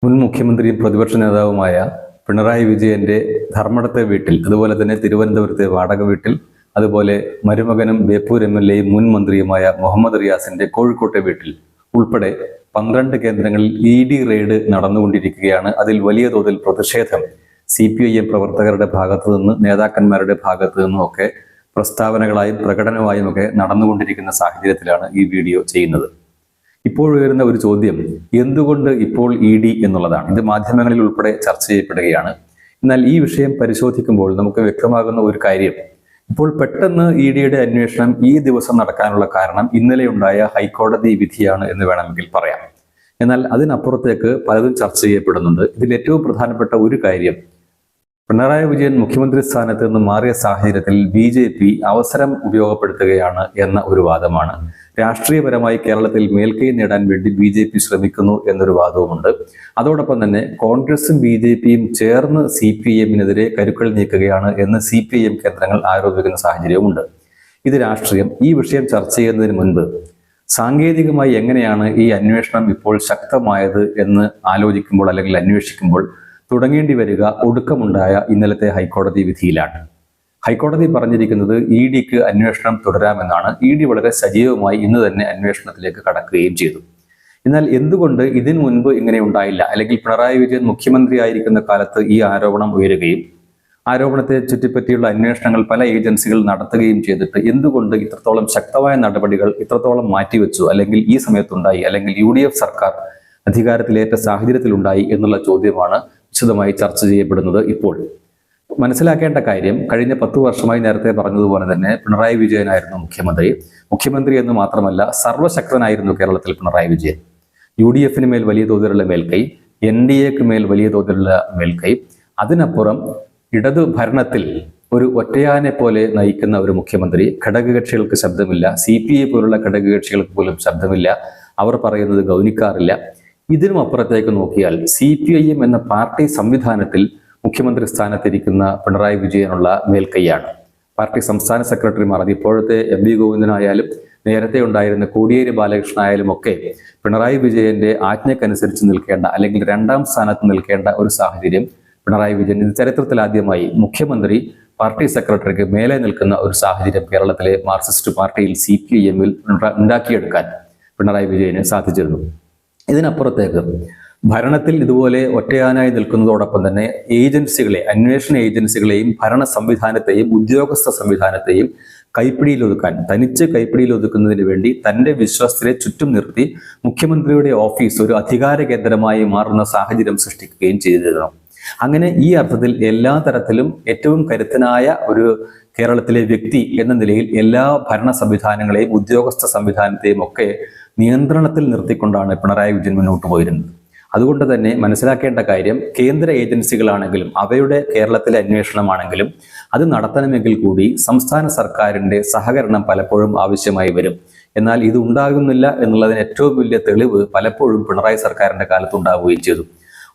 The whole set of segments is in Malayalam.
മുൻ മുഖ്യമന്ത്രിയും പ്രതിപക്ഷ നേതാവുമായ പിണറായി വിജയന്റെ ധർമ്മടത്തെ വീട്ടിൽ, അതുപോലെ തന്നെ തിരുവനന്തപുരത്തെ വാടക വീട്ടിൽ, അതുപോലെ മരുമകനും ബേപ്പൂർ MLA മുൻ മന്ത്രിയുമായ മുഹമ്മദ് റിയാസിന്റെ കോഴിക്കോട്ടെ വീട്ടിൽ ഉൾപ്പെടെ 12 കേന്ദ്രങ്ങളിൽ ED റെയ്ഡ് നടന്നുകൊണ്ടിരിക്കുകയാണ്. അതിൽ വലിയ തോതിൽ പ്രതിഷേധം CPIM പ്രവർത്തകരുടെ ഭാഗത്തു നിന്ന്, നേതാക്കന്മാരുടെ ഭാഗത്തു നിന്നുമൊക്കെ പ്രസ്താവനകളായും പ്രകടനമായും ഒക്കെ നടന്നുകൊണ്ടിരിക്കുന്ന സാഹചര്യത്തിലാണ് ഈ വീഡിയോ ചെയ്യുന്നത്. ഇപ്പോൾ ഉയരുന്ന ഒരു ചോദ്യം, എന്തുകൊണ്ട് ഇപ്പോൾ ED എന്നുള്ളതാണ്. ഇത് മാധ്യമങ്ങളിൽ ഉൾപ്പെടെ ചർച്ച ചെയ്യപ്പെടുകയാണ്. എന്നാൽ ഈ വിഷയം പരിശോധിക്കുമ്പോൾ നമുക്ക് വ്യക്തമാകുന്ന ഒരു കാര്യം, ഇപ്പോൾ പെട്ടെന്ന് EDയുടെ അന്വേഷണം ഈ ദിവസം നടക്കാനുള്ള കാരണം ഇന്നലെ ഉണ്ടായ ഹൈക്കോടതി വിധിയാണ് എന്ന് വേണമെങ്കിൽ പറയാം. എന്നാൽ അതിനപ്പുറത്തേക്ക് പലതും ചർച്ച ചെയ്യപ്പെടുന്നുണ്ട്. ഇതിൽ ഏറ്റവും പ്രധാനപ്പെട്ട ഒരു കാര്യം, പിണറായി വിജയൻ മുഖ്യമന്ത്രി സ്ഥാനത്ത് നിന്ന് മാറിയ സാഹചര്യത്തിൽ BJP അവസരം ഉപയോഗപ്പെടുത്തുകയാണ് എന്ന ഒരു വാദമാണ്. രാഷ്ട്രീയപരമായി കേരളത്തിൽ മേൽക്കൈ നേടാൻ വേണ്ടി BJP ശ്രമിക്കുന്നു എന്നൊരു വാദവുമുണ്ട്. അതോടൊപ്പം തന്നെ കോൺഗ്രസും BJPയും ചേർന്ന് CPIMനെതിരെ കരുക്കൾ നീക്കുകയാണ് എന്ന് CPIM കേന്ദ്രങ്ങൾ ആരോപിക്കുന്ന സാഹചര്യവുമുണ്ട്. ഇത് രാഷ്ട്രീയം. ഈ വിഷയം ചർച്ച ചെയ്യുന്നതിന് മുൻപ് സാങ്കേതികമായി എങ്ങനെയാണ് ഈ അന്വേഷണം ഇപ്പോൾ ശക്തമായത് എന്ന് ആലോചിക്കുമ്പോൾ, അല്ലെങ്കിൽ അന്വേഷിക്കുമ്പോൾ തുടങ്ങേണ്ടി വരിക ഒടുക്കമുണ്ടായ ഇന്നലത്തെ ഹൈക്കോടതി വിധിയിലാണ്. ഹൈക്കോടതി പറഞ്ഞിരിക്കുന്നത് EDക്ക് അന്വേഷണം തുടരാമെന്നാണ്. ED വളരെ സജീവമായി ഇന്ന് തന്നെ അന്വേഷണത്തിലേക്ക് കടക്കുകയും ചെയ്തു. എന്നാൽ എന്തുകൊണ്ട് ഇതിനു മുൻപ് ഇങ്ങനെ ഉണ്ടായില്ല, അല്ലെങ്കിൽ പിണറായി വിജയൻ മുഖ്യമന്ത്രി ആയിരിക്കുന്ന കാലത്ത് ഈ ആരോപണം ഉയരുകയും ആരോപണത്തെ ചുറ്റിപ്പറ്റിയുള്ള അന്വേഷണങ്ങൾ പല ഏജൻസികൾ നടത്തുകയും ചെയ്തിട്ട് എന്തുകൊണ്ട് ഇത്രത്തോളം ശക്തമായ നടപടികൾ ഇത്രത്തോളം മാറ്റിവെച്ചു, അല്ലെങ്കിൽ ഈ സമയത്തുണ്ടായി, അല്ലെങ്കിൽ UDF സർക്കാർ അധികാരത്തിലേറ്റ സാഹചര്യത്തിലുണ്ടായി എന്നുള്ള ചോദ്യമാണ് വിശദമായി ചർച്ച ചെയ്യപ്പെടുന്നത്. ഇപ്പോൾ മനസ്സിലാക്കേണ്ട കാര്യം, കഴിഞ്ഞ 10 വർഷമായി നേരത്തെ പറഞ്ഞതുപോലെ തന്നെ പിണറായി വിജയനായിരുന്നു മുഖ്യമന്ത്രി എന്ന് മാത്രമല്ല സർവശക്തനായിരുന്നു കേരളത്തിൽ പിണറായി വിജയൻ. UDFന് മേൽ വലിയ തോതിലുള്ള മേൽക്കൈ, NDAക്ക് മേൽ വലിയ തോതിലുള്ള മേൽക്കൈ, അതിനപ്പുറം ഇടതു ഭരണത്തിൽ ഒരു ഒറ്റയാനെ പോലെ നയിക്കുന്ന ഒരു മുഖ്യമന്ത്രി. ഘടകകക്ഷികൾക്ക് ശബ്ദമില്ല, CPI പോലുള്ള ഘടകകക്ഷികൾക്ക് പോലും ശബ്ദമില്ല, അവർ പറയുന്നത് ഗൗനിക്കാറില്ല. ഇതിനും അപ്പുറത്തേക്ക് നോക്കിയാൽ CPIM എന്ന പാർട്ടി സംവിധാനത്തിൽ മുഖ്യമന്ത്രി സ്ഥാനത്തിരിക്കുന്ന പിണറായി വിജയനുള്ള മേൽക്കൈയാണ്. പാർട്ടി സംസ്ഥാന സെക്രട്ടറിമാർ, അത് ഇപ്പോഴത്തെ MV ഗോവിന്ദനായാലും നേരത്തെ ഉണ്ടായിരുന്ന കോടിയേരി ബാലകൃഷ്ണൻ ആയാലും ഒക്കെ പിണറായി വിജയന്റെ ആജ്ഞക്കനുസരിച്ച് നിൽക്കേണ്ട, അല്ലെങ്കിൽ 2ാം സ്ഥാനത്ത് നിൽക്കേണ്ട ഒരു സാഹചര്യം പിണറായി വിജയൻ, ഇത് ചരിത്രത്തിൽ ആദ്യമായി മുഖ്യമന്ത്രി പാർട്ടി സെക്രട്ടറിക്ക് മേലെ നിൽക്കുന്ന ഒരു സാഹചര്യം കേരളത്തിലെ മാർക്സിസ്റ്റ് പാർട്ടിയിൽ CPIMൽ ഉണ്ടാക്കിയെടുക്കാൻ പിണറായി വിജയന് സാധിച്ചിരുന്നു. ഇതിനപ്പുറത്തേക്ക് ഭരണത്തിൽ ഇതുപോലെ ഒറ്റയാനായി നിൽക്കുന്നതോടൊപ്പം തന്നെ ഏജൻസികളെ, അന്വേഷണ ഏജൻസികളെയും ഭരണ സംവിധാനത്തെയും ഉദ്യോഗസ്ഥ സംവിധാനത്തെയും തനിച്ച് കൈപ്പിടിയിൽ ഒതുക്കുന്നതിന് വേണ്ടി തൻ്റെ വിശ്വാസത്തിലെ ചുറ്റും നിർത്തി മുഖ്യമന്ത്രിയുടെ ഓഫീസ് ഒരു അധികാര കേന്ദ്രമായി മാറുന്ന സാഹചര്യം സൃഷ്ടിക്കുകയും ചെയ്തിരുന്നു. അങ്ങനെ ഈ അർത്ഥത്തിൽ എല്ലാ തരത്തിലും ഏറ്റവും കരുത്തനായ ഒരു കേരളത്തിലെ വ്യക്തി എന്ന നിലയിൽ എല്ലാ ഭരണ സംവിധാനങ്ങളെയും ഉദ്യോഗസ്ഥ സംവിധാനത്തെയും ഒക്കെ നിയന്ത്രണത്തിൽ നിർത്തിക്കൊണ്ടാണ് പിണറായി വിജയൻ മുന്നോട്ട് പോയിരുന്നത്. അതുകൊണ്ട് തന്നെ മനസ്സിലാക്കേണ്ട കാര്യം, കേന്ദ്ര ഏജൻസികളാണെങ്കിലും അവയുടെ കേരളത്തിലെ അന്വേഷണമാണെങ്കിലും അത് നടത്തണമെങ്കിൽ കൂടി സംസ്ഥാന സർക്കാരിൻ്റെ സഹകരണം പലപ്പോഴും ആവശ്യമായി വരും. എന്നാൽ ഇത് ഉണ്ടാകുന്നില്ല എന്നുള്ളതിന് ഏറ്റവും വലിയ തെളിവ് പലപ്പോഴും പിണറായി സർക്കാരിൻ്റെ കാലത്ത് ഉണ്ടാവുകയും ചെയ്തു.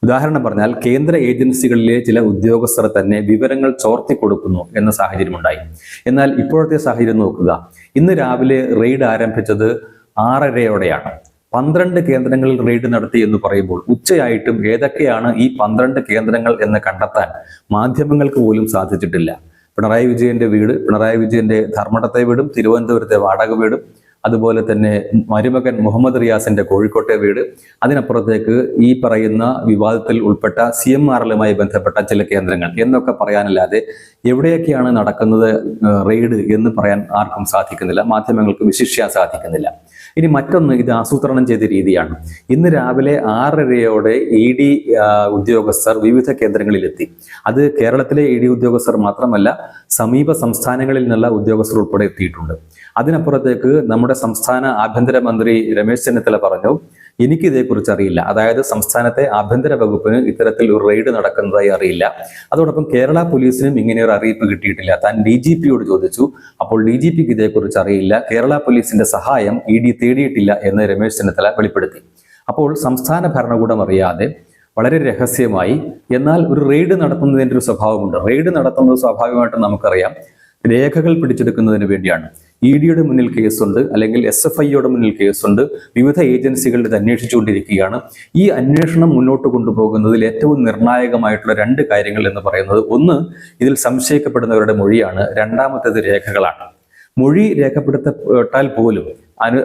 ഉദാഹരണം പറഞ്ഞാൽ, കേന്ദ്ര ഏജൻസികളിലെ ചില ഉദ്യോഗസ്ഥർ തന്നെ വിവരങ്ങൾ ചോർത്തി കൊടുക്കുന്നു എന്ന സാഹചര്യമുണ്ടായി. എന്നാൽ ഇപ്പോഴത്തെ സാഹചര്യം നോക്കുക. ഇന്ന് രാവിലെ റെയ്ഡ് ആരംഭിച്ചത് 6:30യോടെയാണ്. 12 കേന്ദ്രങ്ങളിൽ റെയ്ഡ് നടത്തി എന്ന് പറയുമ്പോൾ ഉച്ചയായിട്ടും ഏതൊക്കെയാണ് ഈ 12 കേന്ദ്രങ്ങൾ എന്ന് കണ്ടെത്താൻ മാധ്യമങ്ങൾക്ക് പോലും സാധിച്ചിട്ടില്ല. പിണറായി വിജയന്റെ വീട്, പിണറായി വിജയന്റെ ധർമ്മടത്തെ വീടും, തിരുവനന്തപുരത്തെ വാടക വീടും, അതുപോലെ തന്നെ മരുമകൻ മുഹമ്മദ് റിയാസിന്റെ കോഴിക്കോട്ടെ വീട്, അതിനപ്പുറത്തേക്ക് ഈ പറയുന്ന വിവാദത്തിൽ ഉൾപ്പെട്ട CMRലുമായി ബന്ധപ്പെട്ട ചില കേന്ദ്രങ്ങൾ എന്നൊക്കെ പറയാനല്ലാതെ എവിടെയൊക്കെയാണ് നടക്കുന്നത് റെയ്ഡ് എന്ന് പറയാൻ ആർക്കും സാധിക്കുന്നില്ല, മാധ്യമങ്ങൾക്ക് വിശിഷ്യ സാധിക്കുന്നില്ല. ഇനി മറ്റൊന്ന്, ഇത് ആസൂത്രണം ചെയ്ത രീതിയാണ്. ഇന്ന് രാവിലെ 6:30യോടെ ED ഉദ്യോഗസ്ഥർ വിവിധ കേന്ദ്രങ്ങളിലെത്തി. അത് കേരളത്തിലെ ED ഉദ്യോഗസ്ഥർ മാത്രമല്ല, സമീപ സംസ്ഥാനങ്ങളിൽ നിന്നുള്ള ഉദ്യോഗസ്ഥർ ഉൾപ്പെടെ എത്തിയിട്ടുണ്ട്. അതിനപ്പുറത്തേക്ക് നമ്മുടെ സംസ്ഥാന ആഭ്യന്തരമന്ത്രി രമേശ് ചെന്നിത്തല പറഞ്ഞു, എനിക്കിതേക്കുറിച്ച് അറിയില്ല. അതായത് സംസ്ഥാനത്തെ ആഭ്യന്തര വകുപ്പിന് ഇത്തരത്തിൽ ഒരു റെയ്ഡ് നടക്കുന്നതായി അറിയില്ല. അതോടൊപ്പം കേരള പോലീസിനും ഇങ്ങനെ ഒരു അറിയിപ്പ് കിട്ടിയിട്ടില്ല. താൻ DGPയോട് ചോദിച്ചു, അപ്പോൾ DGPക്ക് ഇതേക്കുറിച്ച് അറിയില്ല, കേരള പോലീസിന്റെ സഹായം ED തേടിയിട്ടില്ല എന്ന് രമേശ് ചെന്നിത്തല വെളിപ്പെടുത്തി. അപ്പോൾ സംസ്ഥാന ഭരണകൂടം അറിയാതെ വളരെ രഹസ്യമായി, എന്നാൽ ഒരു റെയ്ഡ് നടത്തുന്നതിൻ്റെ ഒരു സ്വഭാവമുണ്ട്. റെയ്ഡ് നടത്തുന്നത് സ്വാഭാവികമായിട്ടും നമുക്കറിയാം, രേഖകൾ പിടിച്ചെടുക്കുന്നതിന് വേണ്ടിയാണ്. EDയുടെ മുന്നിൽ കേസുണ്ട്, അല്ലെങ്കിൽ SFIയുടെ മുന്നിൽ കേസുണ്ട്. വിവിധ ഏജൻസികൾ ഇത് അന്വേഷിച്ചുകൊണ്ടിരിക്കുകയാണ്. ഈ അന്വേഷണം മുന്നോട്ട് കൊണ്ടുപോകുന്നതിൽ ഏറ്റവും നിർണായകമായിട്ടുള്ള 2 കാര്യങ്ങൾ എന്ന് പറയുന്നത്, ഒന്ന് ഇതിൽ സംശയിക്കപ്പെടുന്നവരുടെ മൊഴിയാണ്, രണ്ടാമത്തേത് രേഖകളാണ്. മൊഴി രേഖപ്പെടുത്തപ്പെട്ടാൽ പോലും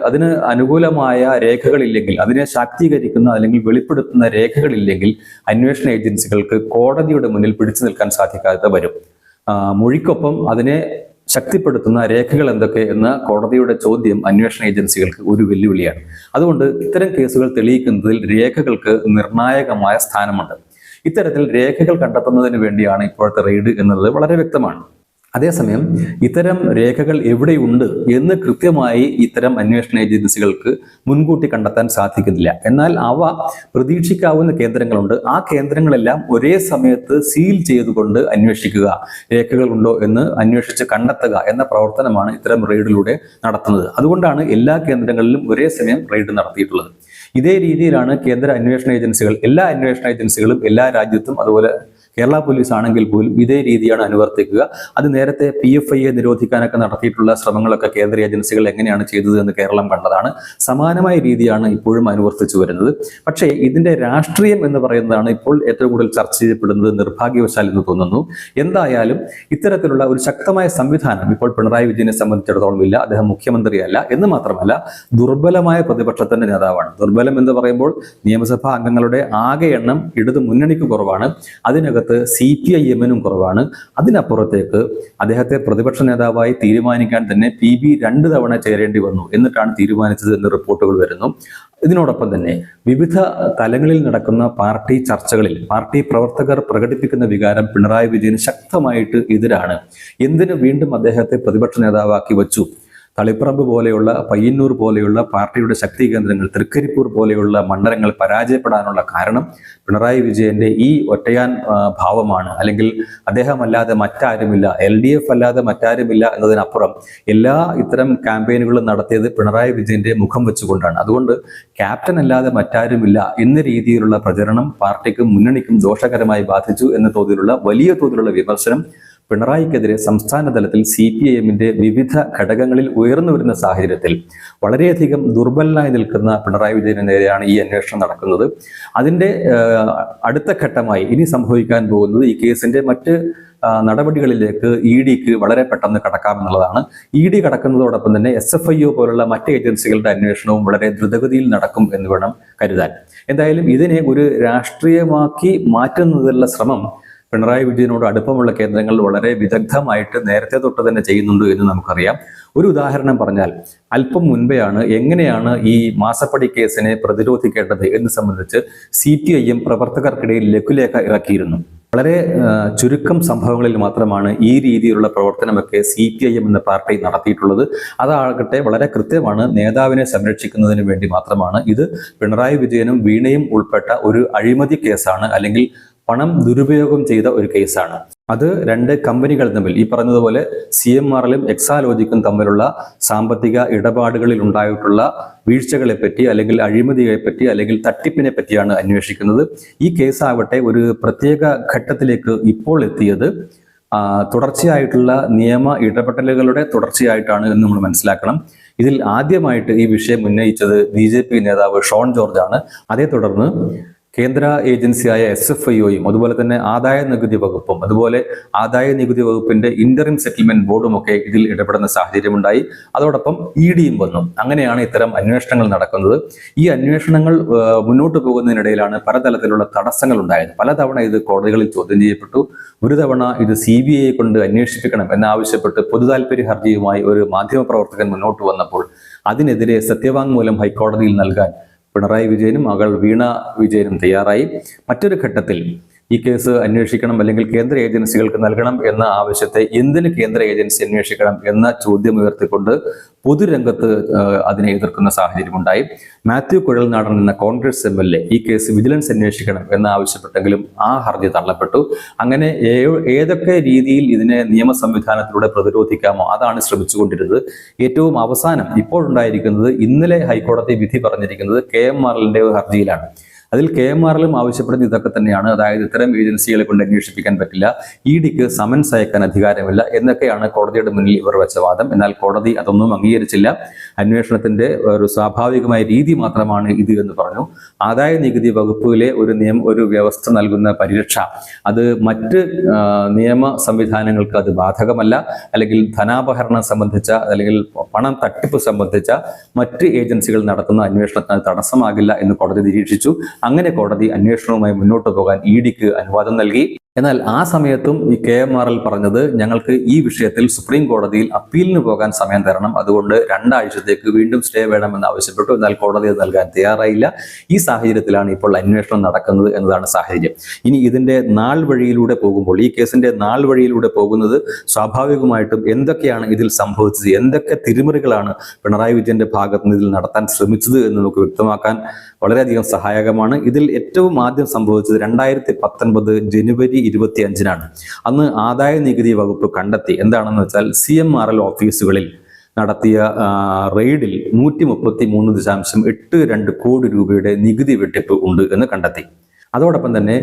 അതിന് അനുകൂലമായ രേഖകളില്ലെങ്കിൽ, അതിനെ ശാക്തീകരിക്കുന്ന അല്ലെങ്കിൽ വെളിപ്പെടുത്തുന്ന രേഖകളില്ലെങ്കിൽ അന്വേഷണ ഏജൻസികൾക്ക് കോടതിയുടെ മുന്നിൽ പിടിച്ചു നിൽക്കാൻ സാധിക്കാതെ വരും. മൊഴിക്കൊപ്പം അതിനെ ശക്തിപ്പെടുത്തുന്ന രേഖകൾ എന്തൊക്കെ എന്ന കോടതിയുടെ ചോദ്യം അന്വേഷണ ഏജൻസികൾക്ക് ഒരു വെല്ലുവിളിയാണ്. അതുകൊണ്ട് ഇത്തരം കേസുകൾ തെളിയിക്കുന്നതിൽ രേഖകൾക്ക് നിർണായകമായ സ്ഥാനമുണ്ട്. ഇത്തരത്തിൽ രേഖകൾ കണ്ടെത്തുന്നതിന് വേണ്ടിയാണ് ഇപ്പോഴത്തെ റെയ്ഡ് എന്നുള്ളത് വളരെ വ്യക്തമാണ്. അതേസമയം ഇത്തരം രേഖകൾ എവിടെയുണ്ട് എന്ന് കൃത്യമായി ഇത്തരം അന്വേഷണ ഏജൻസികൾക്ക് മുൻകൂട്ടി കണ്ടെത്താൻ സാധിക്കുന്നില്ല. എന്നാൽ അവ പ്രതീക്ഷിക്കാവുന്ന കേന്ദ്രങ്ങളുണ്ട്. ആ കേന്ദ്രങ്ങളെല്ലാം ഒരേ സമയത്ത് സീൽ ചെയ്തുകൊണ്ട് അന്വേഷിക്കുക, രേഖകളുണ്ടോ എന്ന് അന്വേഷിച്ച് കണ്ടെത്തുക എന്ന പ്രവർത്തനമാണ് ഇത്തരം റെയ്ഡിലൂടെ നടത്തുന്നത്. അതുകൊണ്ടാണ് എല്ലാ കേന്ദ്രങ്ങളിലും ഒരേ സമയം റെയ്ഡ് നടത്തിയിട്ടുള്ളത്. ഇതേ രീതിയിലാണ് കേന്ദ്ര അന്വേഷണ ഏജൻസികൾ, എല്ലാ അന്വേഷണ ഏജൻസികളും എല്ലാ രാജ്യത്തും, അതുപോലെ കേരള പോലീസ് ആണെങ്കിൽ പോലും ഇതേ രീതിയാണ് അനുവർത്തിക്കുക. അത് നേരത്തെ PFIയെ നിരോധിക്കാനൊക്കെ നടത്തിയിട്ടുള്ള ശ്രമങ്ങളൊക്കെ കേന്ദ്ര ഏജൻസികൾ എങ്ങനെയാണ് ചെയ്തത് എന്ന് കേരളം കണ്ടതാണ്. സമാനമായ രീതിയാണ് ഇപ്പോഴും അനുവർത്തിച്ചു വരുന്നത്. പക്ഷേ ഇതിന്റെ രാഷ്ട്രീയം എന്ന് പറയുന്നതാണ് ഇപ്പോൾ ഏറ്റവും കൂടുതൽ ചർച്ച ചെയ്യപ്പെടുന്നത്, നിർഭാഗ്യവശാൽ എന്ന് തോന്നുന്നു. എന്തായാലും ഇത്തരത്തിലുള്ള ഒരു ശക്തമായ സംവിധാനം ഇപ്പോൾ പിണറായി വിജയനെ സംബന്ധിച്ചിടത്തോളം ഇല്ല. അദ്ദേഹം മുഖ്യമന്ത്രിയല്ല എന്ന് മാത്രമല്ല ദുർബലമായ പ്രതിപക്ഷത്തിന്റെ നേതാവാണ്. ദുർബലം എന്ന് പറയുമ്പോൾ നിയമസഭാ അംഗങ്ങളുടെ ആകെ എണ്ണം ഇടതു മുന്നണിക്ക് കുറവാണ്, അതിനകത്ത് CPIM-നും കുറവാണ്. അതിനപ്പുറത്തേക്ക് അദ്ദേഹത്തെ പ്രതിപക്ഷ നേതാവായി തീരുമാനിക്കാൻ തന്നെ PB 2 തവണ ചേരേണ്ടി വന്നു എന്നിട്ടാണ് തീരുമാനിച്ചത് എന്ന് റിപ്പോർട്ടുകൾ വരുന്നു. ഇതിനോടൊപ്പം തന്നെ വിവിധ തലങ്ങളിൽ നടക്കുന്ന പാർട്ടി ചർച്ചകളിൽ പാർട്ടി പ്രവർത്തകർ പ്രകടിപ്പിക്കുന്ന വികാരം പിണറായി വിജയന് ശക്തമായിട്ട് എതിരാണ്. എന്തിനു വീണ്ടും അദ്ദേഹത്തെ പ്രതിപക്ഷ നേതാവാക്കി വച്ചു? തളിപ്പറമ്പ് പോലെയുള്ള, പയ്യന്നൂർ പോലെയുള്ള പാർട്ടിയുടെ ശക്തി കേന്ദ്രങ്ങൾ, തൃക്കരിപ്പൂർ പോലെയുള്ള മണ്ഡലങ്ങൾ പരാജയപ്പെടാനുള്ള കാരണം പിണറായി വിജയന്റെ ഈ ഒറ്റയാൻ ഭാവമാണ്. അല്ലെങ്കിൽ അദ്ദേഹമല്ലാതെ മറ്റാരുമില്ല, LDF അല്ലാതെ മറ്റാരുമില്ല എന്നതിനപ്പുറം എല്ലാ ഇത്തരം ക്യാമ്പയിനുകളും നടത്തിയത് പിണറായി വിജയന്റെ മുഖം വെച്ചുകൊണ്ടാണ്. അതുകൊണ്ട് ക്യാപ്റ്റൻ അല്ലാതെ മറ്റാരുമില്ല എന്ന രീതിയിലുള്ള പ്രചരണം പാർട്ടിക്കും മുന്നണിക്കും ദോഷകരമായി ബാധിച്ചു എന്ന തോതിലുള്ള വലിയ തോതിലുള്ള വിമർശനം പിണറായിക്കെതിരെ സംസ്ഥാന തലത്തിൽ CPIM-ന്റെ വിവിധ ഘടകങ്ങളിൽ ഉയർന്നു വരുന്ന സാഹചര്യത്തിൽ വളരെയധികം ദുർബലനായി നിൽക്കുന്ന പിണറായി വിജയന് നേരെയാണ് ഈ അന്വേഷണം നടക്കുന്നത്. അതിന്റെ അടുത്ത ഘട്ടമായി ഇനി സംഭവിക്കാൻ പോകുന്നത് ഈ കേസിന്റെ മറ്റ് നടപടികളിലേക്ക് EDക്ക് വളരെ പെട്ടെന്ന് കടക്കാമെന്നുള്ളതാണ്. ED കടക്കുന്നതോടൊപ്പം തന്നെ SFIO പോലുള്ള മറ്റ് ഏജൻസികളുടെ അന്വേഷണവും വളരെ ദ്രുതഗതിയിൽ നടക്കും എന്ന് വേണം കരുതാൻ. എന്തായാലും ഇതിനെ ഒരു രാഷ്ട്രീയമാക്കി മാറ്റുന്നതിനുള്ള ശ്രമം പിണറായി വിജയനോട് അടുപ്പമുള്ള കേന്ദ്രങ്ങൾ വളരെ വിദഗ്ധമായിട്ട് നേരത്തെ തൊട്ട് തന്നെ ചെയ്യുന്നുണ്ട് എന്ന് നമുക്കറിയാം. ഒരു ഉദാഹരണം പറഞ്ഞാൽ, അല്പം മുൻപെയാണ് എങ്ങനെയാണ് ഈ മാസപ്പടി കേസിനെ പ്രതിരോധിക്കേണ്ടത് എന്ന് സംബന്ധിച്ച് CPIM പ്രവർത്തകർക്കിടയിൽ ലഘുലേഖ ഇറക്കിയിരുന്നു. വളരെ ചുരുക്കം സംഭവങ്ങളിൽ മാത്രമാണ് ഈ രീതിയിലുള്ള പ്രവർത്തനമൊക്കെ CPIM എന്ന പാർട്ടി നടത്തിയിട്ടുള്ളത്. അതാകട്ടെ വളരെ കൃത്യമാണ്, നേതാവിനെ സംരക്ഷിക്കുന്നതിന് വേണ്ടി മാത്രമാണ്. ഇത് പിണറായി വിജയനും വീണയും ഉൾപ്പെട്ട ഒരു അഴിമതി കേസാണ്, അല്ലെങ്കിൽ പണം ദുരുപയോഗം ചെയ്ത ഒരു കേസാണ്. അത് 2 കമ്പനികൾ തമ്മിൽ, ഈ പറഞ്ഞതുപോലെ CMRലും എക്സാലോജിക്കും തമ്മിലുള്ള സാമ്പത്തിക ഇടപാടുകളിൽ ഉണ്ടായിട്ടുള്ള വീഴ്ചകളെപ്പറ്റി, അല്ലെങ്കിൽ അഴിമതിയെപ്പറ്റി, അല്ലെങ്കിൽ തട്ടിപ്പിനെ പറ്റിയാണ് അന്വേഷിക്കുന്നത്. ഈ കേസാവട്ടെ ഒരു പ്രത്യേക ഘട്ടത്തിലേക്ക് ഇപ്പോൾ എത്തിയത് തുടർച്ചയായിട്ടുള്ള നിയമ ഇടപെടലുകളുടെ തുടർച്ചയായിട്ടാണ് എന്ന് നമ്മൾ മനസ്സിലാക്കണം. ഇതിൽ ആദ്യമായിട്ട് ഈ വിഷയം ഉന്നയിച്ചത് BJP നേതാവ് ഷോൺ ജോർജ് ആണ്. അതേ തുടർന്ന് കേന്ദ്ര ഏജൻസിയായ SFIOയും അതുപോലെ തന്നെ ആദായ നികുതി വകുപ്പും അതുപോലെ ആദായ നികുതി വകുപ്പിന്റെ ഇന്ററിം സെറ്റിൽമെന്റ് ബോർഡും ഒക്കെ ഇതിൽ ഇടപെടുന്ന സാഹചര്യമുണ്ടായി. അതോടൊപ്പം EDയും വന്നു. അങ്ങനെയാണ് ഇത്തരം അന്വേഷണങ്ങൾ നടക്കുന്നത്. ഈ അന്വേഷണങ്ങൾ മുന്നോട്ട് പോകുന്നതിനിടയിലാണ് പലതരത്തിലുള്ള തടസ്സങ്ങൾ ഉണ്ടായത്. പലതവണ ഇത് കോടതികളിൽ ചോദ്യം ചെയ്യപ്പെട്ടു. ഒരു തവണ ഇത് CBI കൊണ്ട് അന്വേഷിപ്പിക്കണം എന്നാവശ്യപ്പെട്ട് പൊതുതാൽപര്യ ഹർജിയുമായി ഒരു മാധ്യമപ്രവർത്തകൻ മുന്നോട്ട് വന്നപ്പോൾ അതിനെതിരെ സത്യവാങ്മൂലം ഹൈക്കോടതിയിൽ നൽകാൻ പിണറായി വിജയനും മകൾ വീണ വിജയനും തയ്യാറായി. മറ്റൊരു ഘട്ടത്തിൽ ഈ കേസ് അന്വേഷിക്കണം, അല്ലെങ്കിൽ കേന്ദ്ര ഏജൻസികൾക്ക് നൽകണം എന്ന ആവശ്യത്തെ എന്തിന് കേന്ദ്ര ഏജൻസി അന്വേഷിക്കണം എന്ന ചോദ്യം ഉയർത്തിക്കൊണ്ട് പൊതുരംഗത്ത് അതിനെ എതിർക്കുന്ന സാഹചര്യമുണ്ടായി. മാത്യു കുഴൽനാടൻ എന്ന കോൺഗ്രസ് MLA ഈ കേസ് വിജിലൻസ് അന്വേഷിക്കണം എന്ന് ആവശ്യപ്പെട്ടെങ്കിലും ആ ഹർജി തള്ളപ്പെട്ടു. അങ്ങനെ ഏതൊക്കെ രീതിയിൽ ഇതിനെ നിയമ സംവിധാനത്തിലൂടെ പ്രതിരോധിക്കാമോ അതാണ് ശ്രമിച്ചുകൊണ്ടിരുന്നത്. ഏറ്റവും അവസാനം ഇപ്പോഴുണ്ടായിരിക്കുന്നത്, ഇന്നലെ ഹൈക്കോടതി വിധി പറഞ്ഞിരിക്കുന്നത് KMRLന്റെ ഹർജിയിലാണ്. അതിൽ KMRL ആവശ്യപ്പെടുന്നത് ഇതൊക്കെ തന്നെയാണ്. അതായത് ഇത്തരം ഏജൻസികളെ കൊണ്ട് അന്വേഷിപ്പിക്കാൻ പറ്റില്ല, EDക്ക് സമൻസ് അയക്കാൻ അധികാരമില്ല എന്നൊക്കെയാണ് കോടതിയുടെ മുന്നിൽ ഇവർ വെച്ച വാദം. എന്നാൽ കോടതി അതൊന്നും അംഗീകരിച്ചില്ല. അന്വേഷണത്തിന്റെ ഒരു സ്വാഭാവികമായ രീതി മാത്രമാണ് ഇത് എന്ന് പറഞ്ഞു. ആദായ നികുതി വകുപ്പിലെ ഒരു വ്യവസ്ഥ നൽകുന്ന പരിരക്ഷ അത് മറ്റ് നിയമ സംവിധാനങ്ങൾക്ക് അത് ബാധകമല്ല, അല്ലെങ്കിൽ ധനാപഹരണം സംബന്ധിച്ച അല്ലെങ്കിൽ പണം തട്ടിപ്പ് സംബന്ധിച്ച മറ്റ് ഏജൻസികൾ നടത്തുന്ന അന്വേഷണത്തിന് തടസ്സമാകില്ല എന്ന് കോടതി നിരീക്ഷിച്ചു. അങ്ങനെ കോടതി അന്വേഷണവുമായി മുന്നോട്ട് പോകാൻ EDക്ക് അനുവാദം നൽകി. എന്നാൽ ആ സമയത്തും ഈ KMRL പറഞ്ഞത് ഞങ്ങൾക്ക് ഈ വിഷയത്തിൽ സുപ്രീം കോടതിയിൽ അപ്പീലിന് പോകാൻ സമയം തരണം, അതുകൊണ്ട് 2 ആഴ്ചത്തേക്ക് വീണ്ടും സ്റ്റേ വേണമെന്ന് ആവശ്യപ്പെട്ടു. എന്നാൽ കോടതി അത് നൽകാൻ തയ്യാറായില്ല. ഈ സാഹചര്യത്തിലാണ് ഇപ്പോൾ അന്വേഷണം നടക്കുന്നത് എന്നതാണ് സാഹചര്യം. ഇനി ഇതിന്റെ നാൾ വഴിയിലൂടെ പോകുമ്പോൾ, ഈ കേസിന്റെ നാൾ വഴിയിലൂടെ പോകുന്നത് സ്വാഭാവികമായിട്ടും എന്തൊക്കെയാണ് ഇതിൽ സംഭവിച്ചത്, എന്തൊക്കെ തിരിമറികളാണ് പിണറായി വിജയന്റെ ഭാഗത്ത് നിന്ന് ഇതിൽ നടത്താൻ ശ്രമിച്ചത് എന്ന് നമുക്ക് വ്യക്തമാക്കാൻ വളരെയധികം സഹായകമാണ്. ഇതിൽ ഏറ്റവും ആദ്യം സംഭവിച്ചത് 2019 ജനുവരി 25-നാണ്. അന്ന് ആദായ നികുതി വകുപ്പ് കണ്ടെത്തി എന്താണെന്ന് വെച്ചാൽ CMRL ഓഫീസുകളിൽ നടത്തിയ റെയ്ഡിൽ 133.82 കോടി രൂപയുടെ നികുതി വെട്ടിപ്പ് ഉണ്ട് എന്ന് കണ്ടെത്തി. അതോടൊപ്പം തന്നെ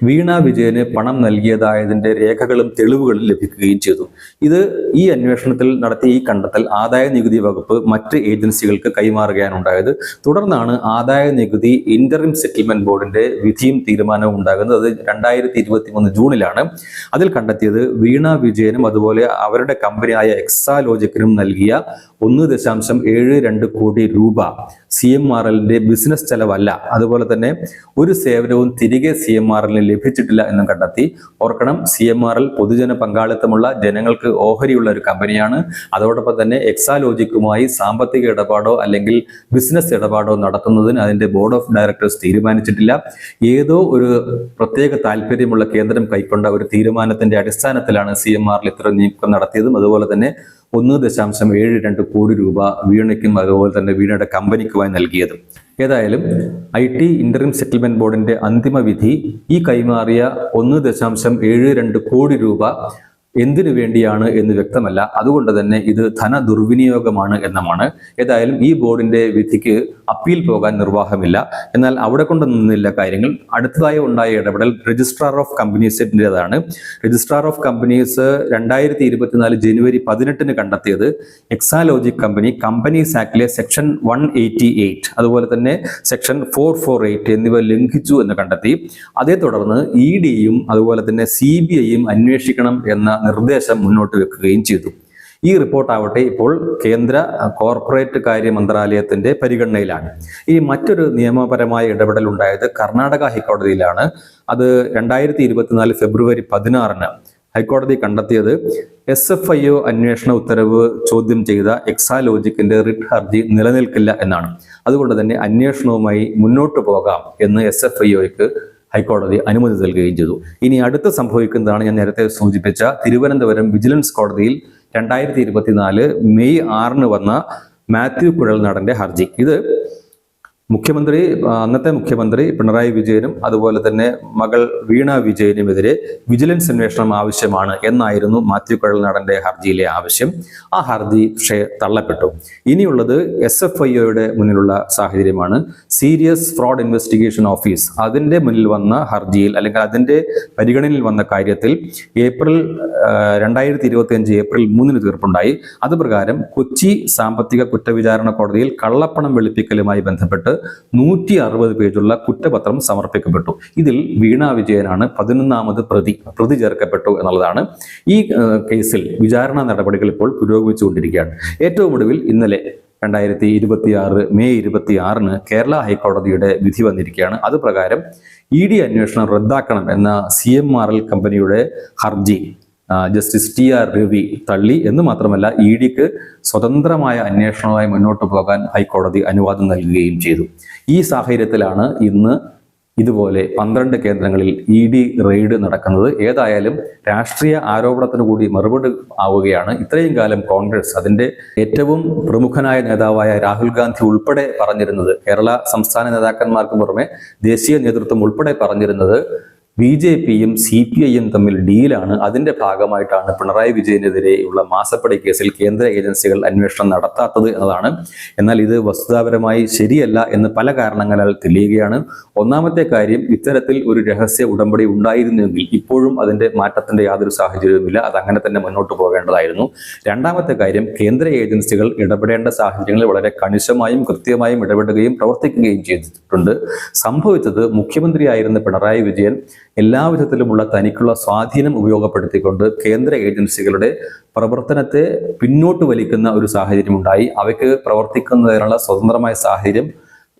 വീണ വിജയന് പണം നൽകിയതായതിന്റെ രേഖകളും തെളിവുകളും ലഭിക്കുകയും ചെയ്തു. ഇത് ഈ അന്വേഷണത്തിൽ നടത്തിയ ഈ കണ്ടെത്തൽ ആദായ നികുതി വകുപ്പ് മറ്റ് ഏജൻസികൾക്ക് കൈമാറുകയാണ് ഉണ്ടായത്. തുടർന്നാണ് ആദായ നികുതി ഇന്ററിം സെറ്റിൽമെന്റ് ബോർഡിന്റെ വിധിയും തീരുമാനവും ഉണ്ടാകുന്നത്. അത് 2023 ജൂണിലാണ്. അതിൽ കണ്ടെത്തിയത് വീണ വിജയനും അതുപോലെ അവരുടെ കമ്പനിയായ എക്സാലോജിക്കിനും നൽകിയ 1.72 കോടി രൂപ CMRLന്റെ ബിസിനസ് ചെലവല്ല, അതുപോലെ തന്നെ ഒരു സേവനവും തിരികെ CMRL ലഭിച്ചിട്ടില്ല എന്നും കണ്ടെത്തി. ഓർക്കണം, CMRL പൊതുജന പങ്കാളിത്തമുള്ള ജനങ്ങൾക്ക് ഓഹരിയുള്ള ഒരു കമ്പനിയാണ്. അതോടൊപ്പം തന്നെ എക്സാലോജിക്കുമായി സാമ്പത്തിക ഇടപാടോ അല്ലെങ്കിൽ ബിസിനസ് ഇടപാടോ നടത്തുന്നതിന് അതിന്റെ ബോർഡ് ഓഫ് ഡയറക്ടേഴ്സ് തീരുമാനിച്ചിട്ടില്ല. ഏതോ ഒരു പ്രത്യേക താല്പര്യമുള്ള കേന്ദ്രം കൈക്കൊണ്ട ഒരു തീരുമാനത്തിന്റെ അടിസ്ഥാനത്തിലാണ് CMRL ഇത്തരം നീക്കം നടത്തിയതും അതുപോലെ തന്നെ 1.72 കോടി രൂപ വീണയ്ക്കും അതുപോലെ തന്നെ വീണയുടെ കമ്പനിക്കുമായി നൽകിയത്. ഏതായാലും IT ഇന്ററിം സെറ്റിൽമെന്റ് ബോർഡിന്റെ അന്തിമ വിധി ഈ കൈമാറിയ 1.72 കോടി രൂപ എന്തിനു വേണ്ടിയാണ് എന്ന് വ്യക്തമല്ല. അതുകൊണ്ട് തന്നെ ഇത് ധന ദുർവിനിയോഗമാണ് എന്നതാണ്. ഏതായാലും ഈ ബോർഡിന്റെ വിധിക്ക് അപ്പീൽ പോകാൻ നിർവാഹമില്ല. എന്നാൽ അവിടെ കൊണ്ട് നിന്നില്ല കാര്യങ്ങൾ. അടുത്തതായി ഉണ്ടായ ഇടപെടൽ രജിസ്ട്രാർ ഓഫ് കമ്പനീസിൻ്റെതാണ്. രജിസ്ട്രാർ ഓഫ് കമ്പനീസ് 2024 ജനുവരി 18 കണ്ടെത്തിയത് എക്സാലോജിക് കമ്പനീസ് ആക്ടിലെ സെക്ഷൻ 188 അതുപോലെ തന്നെ സെക്ഷൻ 448 എന്നിവ ലംഘിച്ചു എന്ന് കണ്ടെത്തി. അതേ തുടർന്ന് EDയും അതുപോലെ തന്നെ CBIയും അന്വേഷിക്കണം എന്ന നിർദ്ദേശം മുന്നോട്ട് വെക്കുകയും ചെയ്തു. ഈ റിപ്പോർട്ടാവട്ടെ ഇപ്പോൾ കേന്ദ്ര കോർപ്പറേറ്റ് കാര്യ മന്ത്രാലയത്തിന്റെ പരിഗണനയിലാണ്. ഈ മറ്റൊരു നിയമപരമായ ഇടപെടൽ ഉണ്ടായത് കർണാടക ഹൈക്കോടതിയിലാണ്. അത് 2024 ഫെബ്രുവരി 16 ഹൈക്കോടതി കണ്ടെത്തിയത് SFIO അന്വേഷണ ഉത്തരവ് ചോദ്യം ചെയ്ത എക്സാലോജിക്കിന്റെ റിട്ട് ഹർജി നിലനിൽക്കില്ല എന്നാണ്. അതുകൊണ്ട് തന്നെ അന്വേഷണവുമായി മുന്നോട്ട് പോകാം എന്ന് SFIOയ്ക്ക് ഹൈക്കോടതി അനുമതി നൽകുകയും ചെയ്തു. ഇനി അടുത്ത് സംഭവിക്കുന്നതാണ് ഞാൻ നേരത്തെ സൂചിപ്പിച്ച തിരുവനന്തപുരം വിജിലൻസ് കോടതിയിൽ 2024 മെയ് 6 വന്ന മാത്യു കുഴൽനാടന്റെ ഹർജി. ഇത് അന്നത്തെ മുഖ്യമന്ത്രി പിണറായി വിജയനും അതുപോലെ തന്നെ മകൾ വീണ വിജയനുമെതിരെ വിജിലൻസ് അന്വേഷണം ആവശ്യമാണ് എന്നായിരുന്നു മാത്യു കുഴൽനാടന്റെ ഹർജിയിലെ ആവശ്യം. ആ ഹർജി പക്ഷേ തള്ളപ്പെട്ടു. ഇനിയുള്ളത് SFIOയുടെ മുന്നിലുള്ള സാഹചര്യമാണ്. സീരിയസ് ഫ്രോഡ് ഇൻവെസ്റ്റിഗേഷൻ ഓഫീസ് അതിന്റെ മുന്നിൽ വന്ന ഹർജിയിൽ അല്ലെങ്കിൽ അതിന്റെ പരിഗണനയിൽ വന്ന കാര്യത്തിൽ 2025 ഏപ്രിൽ 3 തീർപ്പുണ്ടായി. അതുപ്രകാരം കൊച്ചി സാമ്പത്തിക കുറ്റവിചാരണ കോടതിയിൽ കള്ളപ്പണം വെളുപ്പിക്കലുമായി ബന്ധപ്പെട്ട് 160 പേജുള്ള കുറ്റപത്രം സമർപ്പിക്കപ്പെട്ടു. ഇതിൽ വീണ വിജയനാണ് 11ാമത് പ്രതി ചേർക്കപ്പെട്ടു എന്നുള്ളതാണ്. ഈ കേസിൽ വിചാരണ നടപടികൾ ഇപ്പോൾ പുരോഗമിച്ചുകൊണ്ടിരിക്കുകയാണ്. ഏറ്റവും ഒടുവിൽ ഇന്നലെ 2026 മെയ് 26 കേരള ഹൈക്കോടതിയുടെ വിധി വന്നിരിക്കുകയാണ്. അതുപ്രകാരം ED അന്വേഷണം റദ്ദാക്കണം എന്ന CMRL കമ്പനിയുടെ ഹർജി ജസ്റ്റിസ് TR രവി തള്ളി. എന്ന് മാത്രമല്ല EDക്ക് സ്വതന്ത്രമായ അന്വേഷണവുമായി മുന്നോട്ട് പോകാൻ ഹൈക്കോടതി അനുവാദം നൽകുകയും ചെയ്തു. ഈ സാഹചര്യത്തിലാണ് ഇന്ന് ഇതുപോലെ 12 കേന്ദ്രങ്ങളിൽ ED റെയ്ഡ് നടക്കുന്നത്. ഏതായാലും രാഷ്ട്രീയ ആരോപണത്തിന് കൂടി മറുപടി ആവുകയാണ്. ഇത്രയും കാലം കോൺഗ്രസ് അതിന്റെ ഏറ്റവും പ്രമുഖനായ നേതാവായ രാഹുൽ ഗാന്ധി ഉൾപ്പെടെ പറഞ്ഞിരുന്നത്, കേരള സംസ്ഥാന നേതാക്കന്മാർക്ക് പുറമെ ദേശീയ നേതൃത്വം ഉൾപ്പെടെ പറഞ്ഞിരുന്നത് BJPയും CPIയും തമ്മിൽ ഡീലാണ്. അതിന്റെ ഭാഗമായിട്ടാണ് പിണറായി വിജയനെതിരെയുള്ള മാസപ്പടി കേസിൽ കേന്ദ്ര ഏജൻസികൾ അന്വേഷണം നടത്താത്തത് എന്നതാണ്. എന്നാൽ ഇത് വസ്തുതാപരമായി ശരിയല്ല എന്ന് പല കാരണങ്ങളാൽ തെളിയുകയാണ്. ഒന്നാമത്തെ കാര്യം, ഇത്തരത്തിൽ ഒരു രഹസ്യ ഉടമ്പടി ഉണ്ടായിരുന്നുവെങ്കിൽ ഇപ്പോഴും അതിന്റെ മാറ്റത്തിന്റെ യാതൊരു സാഹചര്യവുമില്ല, അത് അങ്ങനെ തന്നെ മുന്നോട്ട് പോകേണ്ടതായിരുന്നു. രണ്ടാമത്തെ കാര്യം, കേന്ദ്ര ഏജൻസികൾ ഇടപെടേണ്ട സാഹചര്യങ്ങളിൽ വളരെ കണിശമായും കൃത്യമായും ഇടപെടുകയും പ്രവർത്തിക്കുകയും ചെയ്തിട്ടുണ്ട്. സംഭവിച്ചത്, മുഖ്യമന്ത്രിയായിരുന്ന പിണറായി വിജയൻ എല്ലാവിധത്തിലുമുള്ള തനിക്കുള്ള സ്വാധീനം ഉപയോഗപ്പെടുത്തിക്കൊണ്ട് കേന്ദ്ര ഏജൻസികളുടെ പ്രവർത്തനത്തെ പിന്നോട്ട് വലിക്കുന്ന ഒരു സാഹചര്യമുണ്ടായി. അവയ്ക്ക് പ്രവർത്തിക്കുന്നതിനുള്ള സ്വതന്ത്രമായ സാഹചര്യം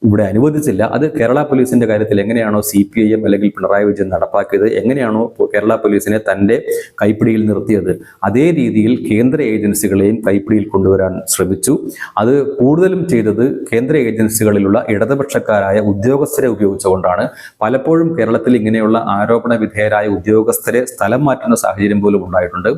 ഇവിടെ അനുവദിച്ചില്ല. അത് കേരള പോലീസിന്റെ കാര്യത്തിൽ എങ്ങനെയാണോ CPIM അല്ലെങ്കിൽ പിണറായി വിജയൻ നടപ്പാക്കിയത്, എങ്ങനെയാണോ കേരള പോലീസിനെ തന്റെ കൈപ്പിടിയിൽ നിർത്തിയത്, അതേ രീതിയിൽ കേന്ദ്ര ഏജൻസികളെയും കൈപ്പിടിയിൽ കൊണ്ടുവരാൻ ശ്രമിച്ചു. അത് കൂടുതലും ചെയ്തത് കേന്ദ്ര ഏജൻസികളിലുള്ള ഇടതുപക്ഷക്കാരായ ഉദ്യോഗസ്ഥരെ ഉപയോഗിച്ചുകൊണ്ടാണ്. പലപ്പോഴും കേരളത്തിൽ ഇങ്ങനെയുള്ള ആരോപണ വിധേയരായ ഉദ്യോഗസ്ഥരെ സ്ഥലം മാറ്റുന്ന സാഹചര്യം പോലും ഉണ്ടായിട്ടുണ്ട്.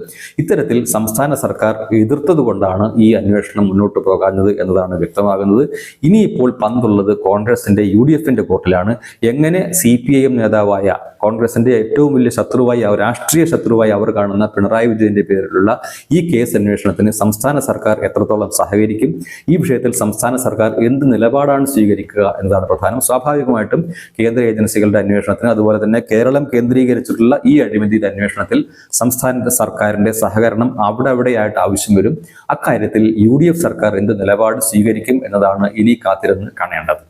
ഇത്തരത്തിൽ സംസ്ഥാന സർക്കാർ എതിർത്തതുകൊണ്ടാണ് ഈ അന്വേഷണം മുന്നോട്ട് പോകാഞ്ഞത് എന്നതാണ് വ്യക്തമാകുന്നത്. ഇനിയിപ്പോൾ പന്തുള്ളത് കോൺഗ്രസിന്റെ UDFന്റെ കോർട്ടിലാണ്. എങ്ങനെ CPIM നേതാവായ, കോൺഗ്രസിന്റെ ഏറ്റവും വലിയ ശത്രുവായി, രാഷ്ട്രീയ ശത്രുവായി അവർ കാണുന്ന പിണറായി വിജയന്റെ പേരിലുള്ള ഈ കേസ് അന്വേഷണത്തിന് സംസ്ഥാന സർക്കാർ എത്രത്തോളം സഹകരിക്കും, ഈ വിഷയത്തിൽ സംസ്ഥാന സർക്കാർ എന്ത് നിലപാടാണ് സ്വീകരിക്കുക എന്നതാണ് പ്രധാനം. സ്വാഭാവികമായിട്ടും കേന്ദ്ര ഏജൻസികളുടെ അന്വേഷണത്തിന്, അതുപോലെ തന്നെ കേരളം കേന്ദ്രീകരിച്ചിട്ടുള്ള ഈ അഴിമതിയുടെ അന്വേഷണത്തിൽ സംസ്ഥാന സർക്കാരിന്റെ സഹകരണം അവിടെയായിട്ട് ആവശ്യം വരും. അക്കാര്യത്തിൽ UDF സർക്കാർ എന്ത് നിലപാട് സ്വീകരിക്കും എന്നതാണ് ഇനി കാത്തിരുന്ന് കാണേണ്ടത്.